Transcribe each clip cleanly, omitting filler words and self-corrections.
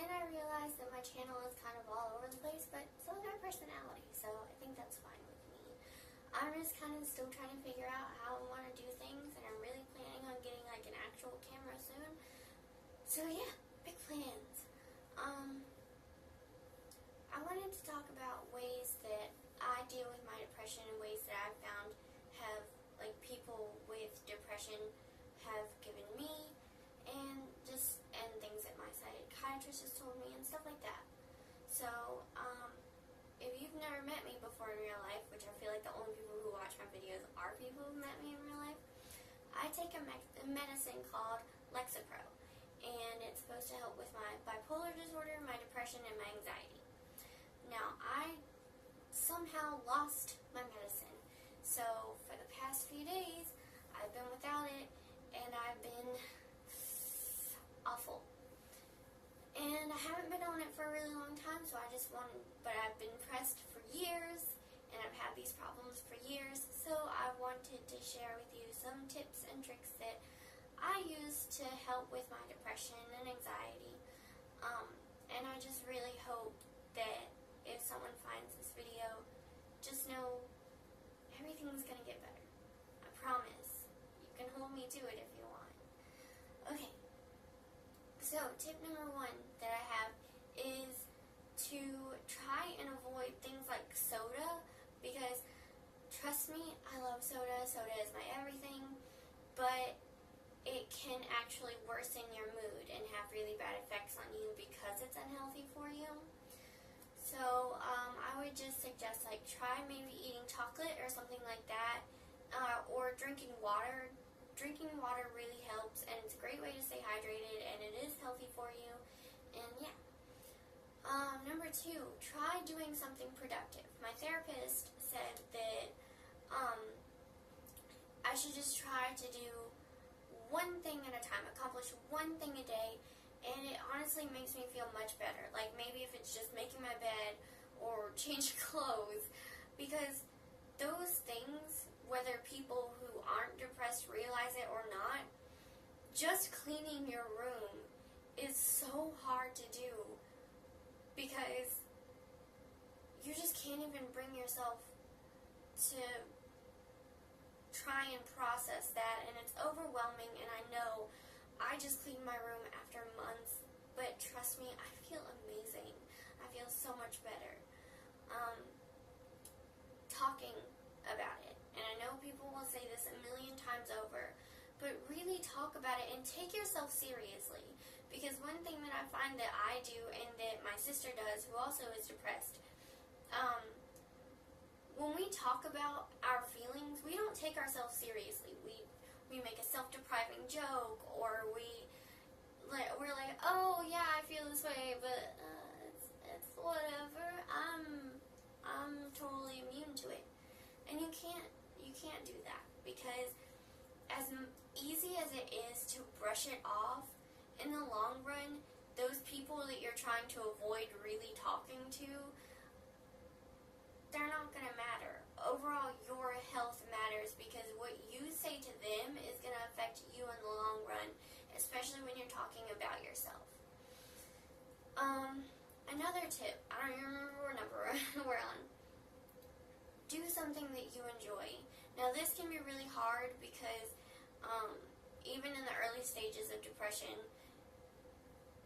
And I realize that my channel is kind of all over the place, but so is my personality, so I think that's fine with me. I'm just kind of still trying to figure out how I want to do things, and I'm really planning on getting like an actual camera soon. So yeah, big plans. I wanted to talk about ways that I deal with my depression and ways that I've found have, like, people with depression have given me, and things that my psychiatrist has told me and stuff like that. So, if you've never met me before in real life, which I feel like the only people who watch my videos are people who've met me in real life, I take a medicine called XoXo, and it's supposed to help with my bipolar disorder, my depression, and my anxiety. Now, I somehow lost my medicine, so for the past few days, I've been without it, and I've been awful. And I haven't been on it for a really long time, so but I've been pressed for years, and I've had these problems for years, so I wanted to share with you some tips and tricks that I use to help with my depression and anxiety. And I just really hope that if someone finds this video, just know everything's gonna get better. I promise. You can hold me to it if you want. Okay. So, tip number 1 that I have is to try and avoid things like soda, because trust me, I love soda. Soda is my everything, but it can actually worsen your mood and have really bad effects on you because it's unhealthy for you. So, I would just suggest, like, try maybe eating chocolate or something like that, or drinking water. Drinking water really helps, and it's a great way to stay hydrated, and it is healthy for you, and yeah. Number 2, try doing something productive. My therapist said that, I should just try to do one thing at a time, accomplish one thing a day, and it honestly makes me feel much better. Like, maybe if it's just making my bed or change clothes, because those things, whether people who aren't depressed realize it or not, just cleaning your room is so hard to do, because you just can't even bring yourself to try and process that, and it's overwhelming. And I know I just cleaned my room after months, but trust me, I feel amazing. I feel so much better. Talking about it, and I know people will say this a million times over, but really talk about it and take yourself seriously, because one thing that I find that I do, and that my sister does, who also is depressed, when we talk about our feelings, we don't take ourselves seriously. We make a self-depriving joke, or we're like, oh yeah, I feel this way, but it's whatever. I'm totally immune to it, and you can't do that, because as easy as it is to brush it off, in the long run, those people that you're trying to avoid really talking to, they're not going to matter. Overall, your health matters, because what you say to them is going to affect you in the long run, especially when you're talking about yourself. Another tip, I don't even remember what number we're on. Do something that you enjoy. Now, this can be really hard, because even in the early stages of depression,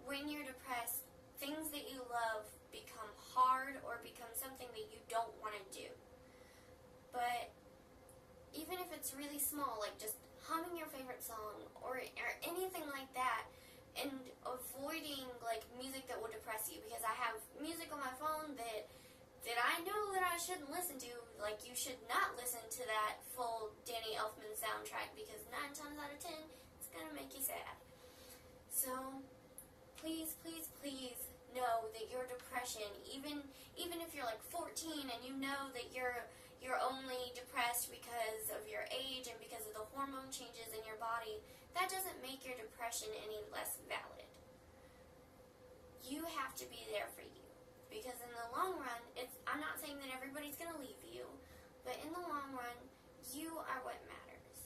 when you're depressed, things that you love become hard or become something that you don't want to do. But even if it's really small, like just humming your favorite song or anything like that, and avoiding like music that will depress you, because I have music on my phone that I know that I shouldn't listen to. Like, you should not listen to that full Danny Elfman soundtrack, because 9 times out of 10, it's going to make you sad. So, please, please, please know that your depression, even if you're like 14 and you know that you're only depressed because of your age and because of the hormone changes in your body, that doesn't make your depression any less valid. You have to be there for you, because in the long run, I'm not saying that everybody's going to leave you, but in the long run, you are what matters.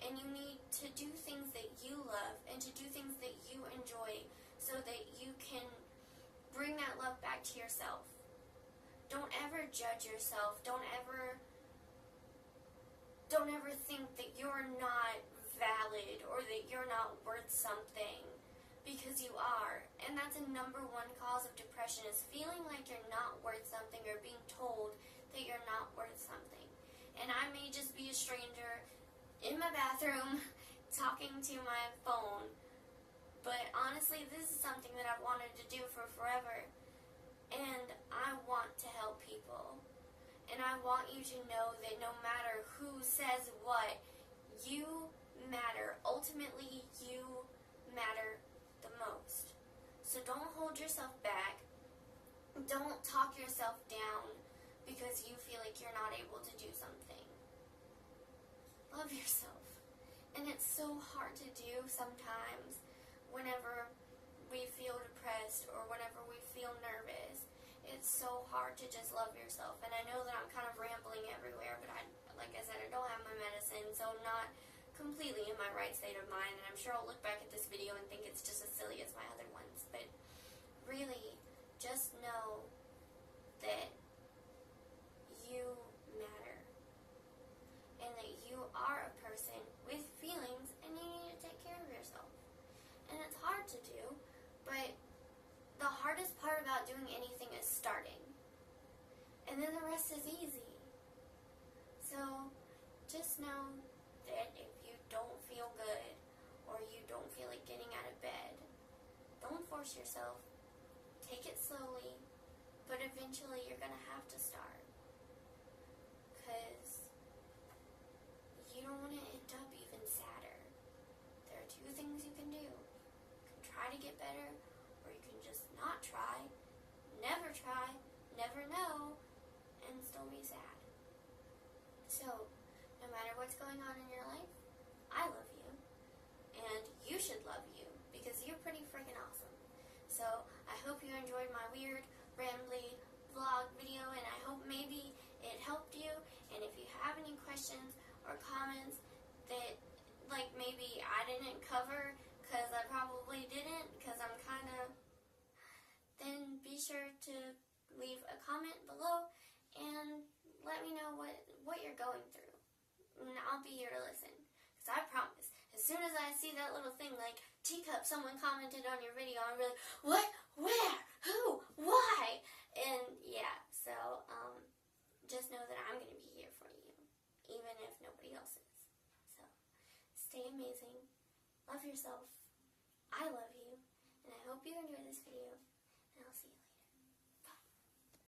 And you need to do things that you love and to do things that you enjoy, so that you can bring that love back to yourself. Don't ever judge yourself. Don't ever think that you're not valid or that you're not worth something, because you are. And that's a number one cause of depression, is feeling like you're not worth something or being told that you're not worth something. And I may just be a stranger in my bathroom talking to my phone, but honestly, this is something that I've wanted to do for forever. And I want to help people. And I want you to know that no matter who says what, you matter. Ultimately, you matter the most. So don't hold yourself back. Don't talk yourself down because you feel like you're not able to do something. Love yourself. And it's so hard to do sometimes whenever we feel depressed or whenever we feel nervous. It's so hard to just love yourself. And I know that I'm kind of rambling everywhere, but like I said, I don't have my medicine, so I'm not completely in my right state of mind. And I'm sure I'll look back at this video and think it's just as silly as my other ones. But really, just know that you matter. And that you are a person with feelings, and you need to take care of yourself. And it's hard to do, but the hardest part about doing anything is starting. And then the rest is easy. So just know that if you don't feel good or you don't feel like getting out of bed, don't force yourself. Take it slowly, but eventually you're going to have to start. Because you don't want to end up even sadder. There are two things you can do. You can try to get better, or you can just not try, never know, and still be sad. So, no matter what's going on in your life, I love you, and you should love you, because you're pretty freaking awesome. So, I hope you enjoyed my weird, rambly vlog video, and I hope maybe it helped you. And if you have any questions or comments that, like, maybe I didn't cover, because I probably didn't, because I'm kind of, then be sure to leave a comment below and let me know what you're going through. And I'll be here to listen. Because I promise, as soon as I see that little thing like, teacup, someone commented on your video, I'm really, what? Where? Who? Why? And yeah, so just know that I'm going to be here for you, even if nobody else is. So stay amazing. Love yourself. I love you. And I hope you enjoyed this video.